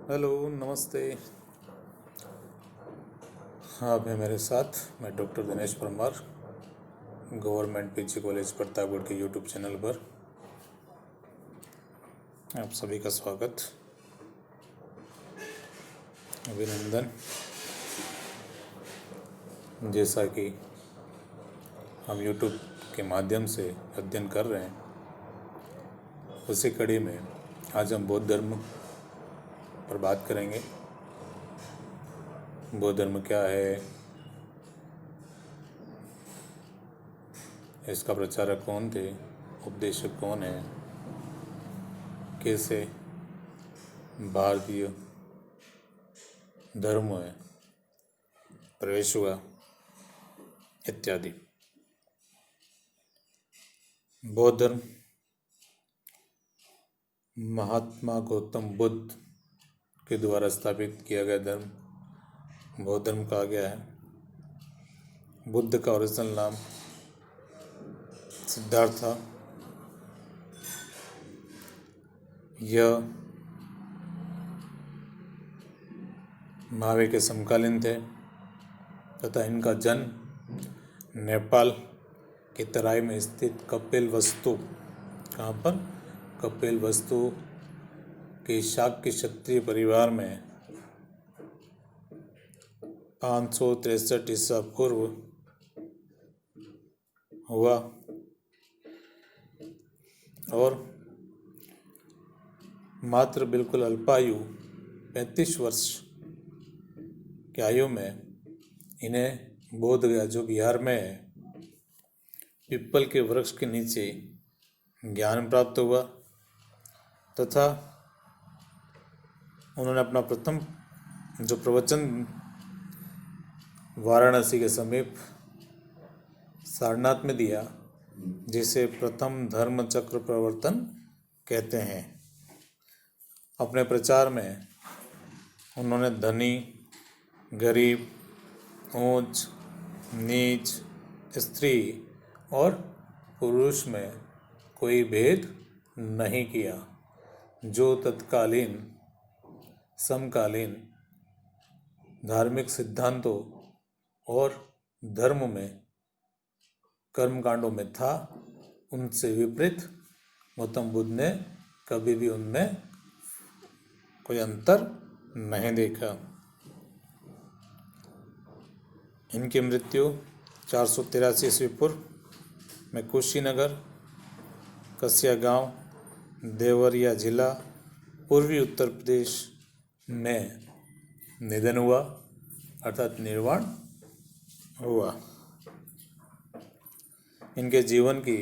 Hello, नमस्ते। आप हैं मेरे साथ। मैं doctor Dinesh Parmar, government PG college Pratapgarh के यूट्यूब चैनल पर आप सभी का स्वागत, अभिनंदन। जैसा कि हम यूट्यूब के माध्यम से अध्ययन कर रहे हैं, उसी कड़ी में आज हम बौद्ध धर्म पर बात करेंगे। बौद्ध धर्म क्या है, इसका प्रचारक कौन थे, उपदेशक कौन है, कैसे भारतीय धर्म में प्रवेश हुआ, इत्यादि। बौद्ध धर्म महात्मा गौतम बुद्ध के द्वारा स्थापित किया गया धर्म बौद्ध धर्म कहा गया है। बुद्ध का ओरिजिनल नाम सिद्धार्थ था। यह महावीर के समकालीन थे तथा इनका जन्म नेपाल के तराई में स्थित कपिलवस्तु, कहाँ पर, कपिलवस्तु के शाक्य क्षत्रिय परिवार में 563 ईसा पूर्व हुआ और मात्र बिल्कुल अल्पायु 35 वर्ष की आयु में इन्हें बोध गया, जो बिहार में है, पीपल के वृक्ष के नीचे ज्ञान प्राप्त हुआ तथा उन्होंने अपना प्रथम जो प्रवचन वाराणसी के समीप सारनाथ में दिया, जिसे प्रथम धर्म चक्र प्रवर्तन कहते हैं। अपने प्रचार में उन्होंने धनी, गरीब, ऊंच नीच, स्त्री और पुरुष में कोई भेद नहीं किया, जो तत्कालीन समकालीन धार्मिक सिद्धांतों और धर्म में कर्मकांडों में था, उनसे विपरीत गौतम बुद्ध ने कभी भी उनमें कोई अंतर नहीं देखा। इनकी मृत्यु 483 ईस्वी पूर्व में कुशीनगर, कसिया गांव, देवरिया जिला, पूर्वी उत्तर प्रदेश में निधन हुआ, अर्थात निर्वाण हुआ। इनके जीवन की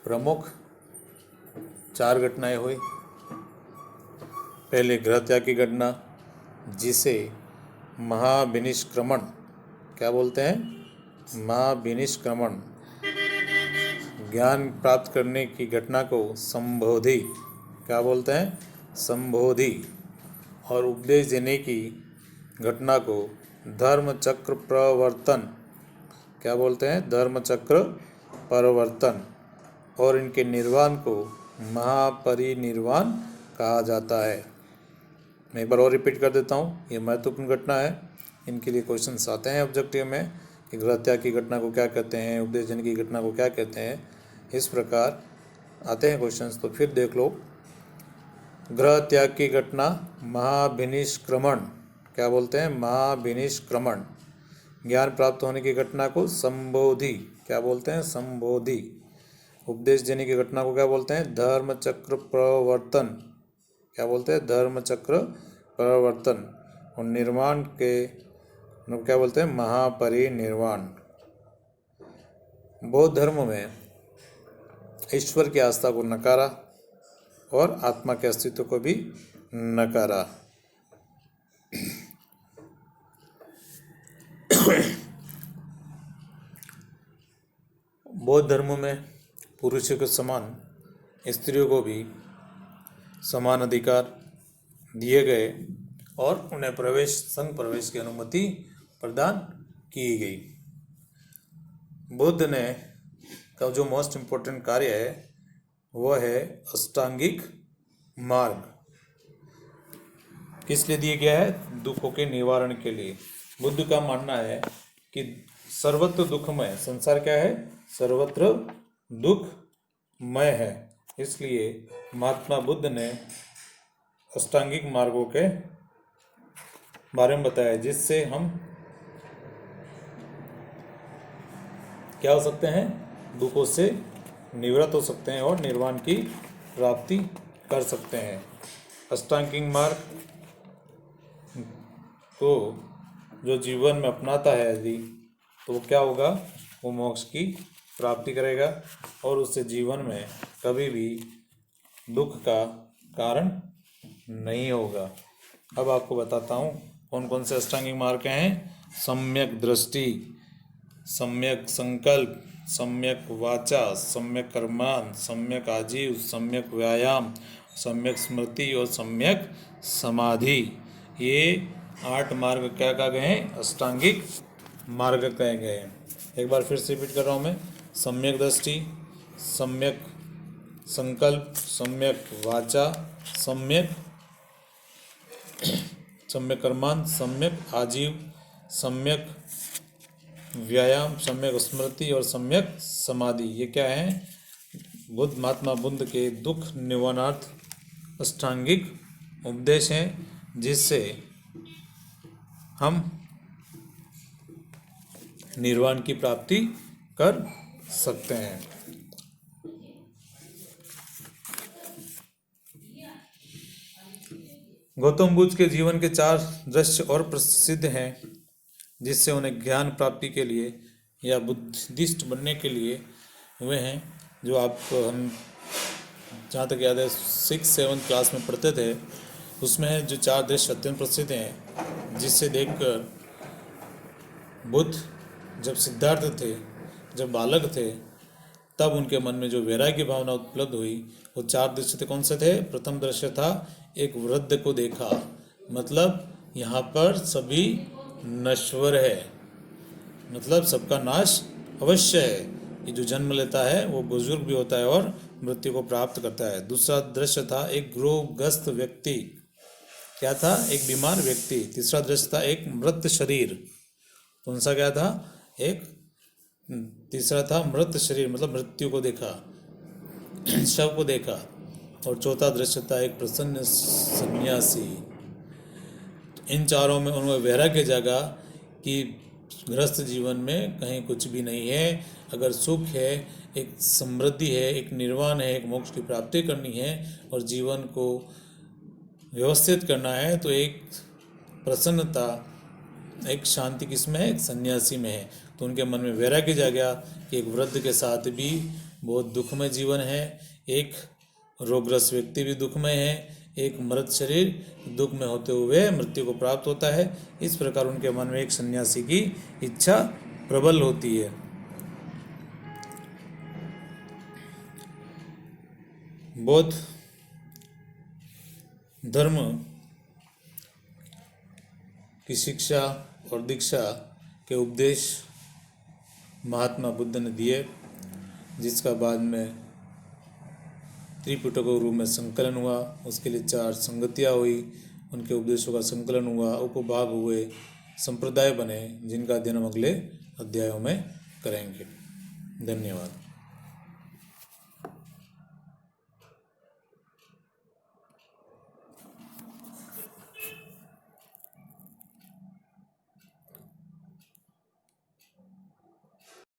प्रमुख 4 घटनाएं हुई। पहले गृह त्याग की घटना, जिसे महाविनिष्क्रमण क्या बोलते हैं, महाविनिष्क्रमण। ज्ञान प्राप्त करने की घटना को संबोधि क्या बोलते हैं, संबोधि। और उपदेश देने की घटना को धर्म चक्र प्रवर्तन क्या बोलते हैं, धर्म चक्र प्रवर्तन। और इनके निर्वाण को महापरिनिर्वाण कहा जाता है। मैं एक बार और रिपीट कर देता हूँ, ये महत्वपूर्ण घटना है। इनके लिए क्वेश्चंस आते हैं ऑब्जेक्टिव में कि गृह त्याग की घटना को क्या कहते हैं, उपदेश देने की घटना को क्या कहते हैं, इस प्रकार आते हैं क्वेश्चंस। तो फिर देख लो, गृह त्याग की घटना महाविनिष्क्रमण क्या बोलते हैं, महाविनिष्क्रमण। ज्ञान प्राप्त होने की घटना को संबोधि क्या बोलते हैं, संबोधि। उपदेश देने की घटना को क्या बोलते हैं, धर्म चक्र प्रवर्तन क्या बोलते हैं, धर्म चक्र प्रवर्तन। और निर्वाण के क्या बोलते हैं, महापरिनिर्वाण। बौद्ध धर्म में ईश्वर की आस्था को नकारा और आत्मा के अस्तित्व को भी नकारा। बौद्ध धर्म में पुरुषों के समान स्त्रियों को भी समान अधिकार दिए गए और उन्हें संघ प्रवेश की अनुमति प्रदान की गई। बुद्ध ने का जो मोस्ट इम्पोर्टेंट कार्य है वह है अष्टांगिक मार्ग। किस लिए दिया गया है? दुखों के निवारण के लिए। बुद्ध का मानना है कि सर्वत्र दुखमय संसार क्या है? सर्वत्र दुखमय है। इसलिए महात्मा बुद्ध ने अष्टांगिक मार्गों के बारे में बताया, जिससे हम क्या हो सकते हैं? दुखों से निवृत्त हो सकते हैं और निर्वाण की प्राप्ति कर सकते हैं। अष्टांगिक मार्ग को जो जीवन में अपनाता है यदि, तो वो क्या होगा? वो मोक्ष की प्राप्ति करेगा और उससे जीवन में कभी भी दुख का कारण नहीं होगा। अब आपको बताता हूँ कौन कौन से अष्टांगिक मार्ग हैं। सम्यक दृष्टि, सम्यक संकल्प, सम्यक वाचा, सम्यक कर्मान, सम्यक आजीव, सम्यक व्यायाम, सम्यक स्मृति और सम्यक समाधि। ये 8 मार्ग क्या कहा गए हैं? अष्टांगिक मार्ग कहे गए हैं। एक बार फिर से रिपीट कर रहा हूँ मैं। सम्यक दृष्टि, सम्यक संकल्प, सम्यक वाचा, सम्यक कर्मांत, सम्यक आजीव, सम्यक व्यायाम, सम्यक स्मृति और सम्यक समाधि। ये क्या है? महात्मा बुद्ध के दुख निवारणार्थ अष्टांगिक उपदेश हैं, जिससे हम निर्वाण की प्राप्ति कर सकते हैं। गौतम बुद्ध के जीवन के 4 दृश्य और प्रसिद्ध हैं, जिससे उन्हें ज्ञान प्राप्ति के लिए या बुद्धिस्ट बनने के लिए हुए हैं। जो आपको हम जहाँ तक याद है 6-7 क्लास में पढ़ते थे, उसमें है जो 4 दृश्य अत्यंत प्रसिद्ध हैं, जिससे देखकर बुद्ध जब सिद्धार्थ थे, जब बालक थे, तब उनके मन में जो वैराग्य भावना उपलब्ध हुई, वो 4 दृश्य थे। कौन से थे? प्रथम दृश्य था एक वृद्ध को देखा, मतलब यहाँ पर सभी नश्वर है, मतलब सबका नाश अवश्य है। ये जो जन्म लेता है वो बुजुर्ग भी होता है और मृत्यु को प्राप्त करता है। दूसरा दृश्य था एक रोगग्रस्त व्यक्ति, क्या था? एक बीमार व्यक्ति। तीसरा दृश्य था एक मृत शरीर। कौन सा क्या था? तीसरा था मृत शरीर, मतलब मृत्यु को देखा, शव को देखा। और चौथा दृश्य था एक प्रसन्न सन्यासी। इन चारों में उन्हें वैराग्य जागा कि गृहस्थ जीवन में कहीं कुछ भी नहीं है। अगर सुख है, एक समृद्धि है, एक निर्वाण है, एक मोक्ष की प्राप्ति करनी है और जीवन को व्यवस्थित करना है, तो एक प्रसन्नता, एक शांति किसमें है? एक सन्यासी में है। तो उनके मन में वैराग्य जागा कि एक वृद्ध के साथ भी बहुत दुखमय जीवन है, एक रोगग्रस्त व्यक्ति भी दुखमय है, एक मृत शरीर दुख में होते हुए मृत्यु को प्राप्त होता है। इस प्रकार उनके मन में एक सन्यासी की इच्छा प्रबल होती है। बौद्ध धर्म की शिक्षा और दीक्षा के उपदेश महात्मा बुद्ध ने दिए, जिसका बाद में त्रिपिटक रूप में संकलन हुआ। उसके लिए 4 संगतियाँ हुई, उनके उपदेशों का संकलन हुआ, उपभाग हुए, संप्रदाय बने, जिनका अध्ययन हम अगले अध्यायों में करेंगे। धन्यवाद।